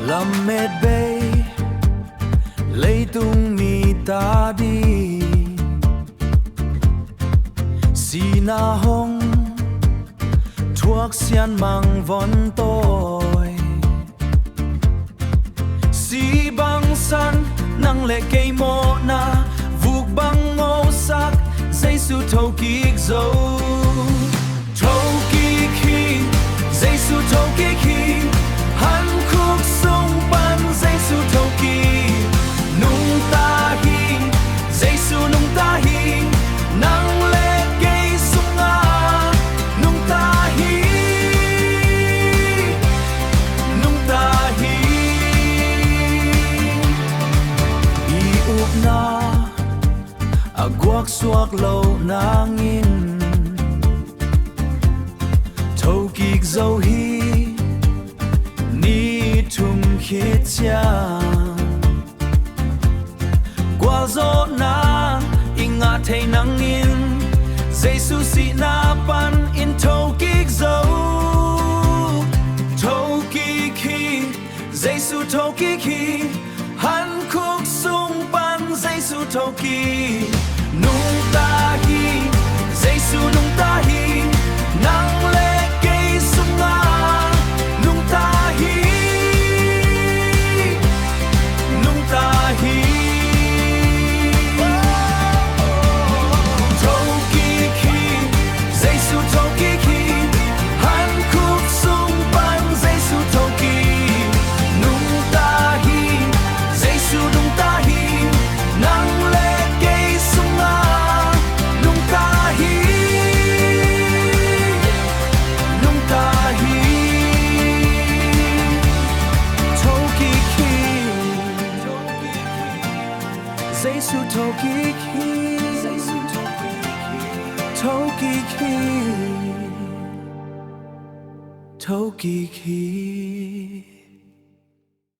Lam met bay lấy tung mi ta đi si na hong thuốc xian mang von tôi si băng san nang lệ cây mô na vụt băng màu sắc Zeisu Thokik Zo Thokik Zeisu Thokik hắn khúc sung ban Zeisu Thokik nung ta hi Zeisu nung ta hi nang lệ cây sung a nung ta hi nung ta hi i up na guak suak lâu nangin Thokik Zo hi ni thum khit cha qua gió na inga thei nangin Zeisu si na pan in Thokik Zo Thokik hi Zeisu Thokik hi han khúc sung pan Zeisu Thokik nung ta hi Zeisu nung ta hi nang lệ cây sung a nung ta hi nung ta hi Thokik hi Zeisu Thokik hi han khúc sung pan Zeisu Thokik nung ta hi Zeisu nung ta hi nang lệ cây sung a nung ta hi nung ta hi Thokik hi Zeisu Thokik hi Thokik hi Thokik hi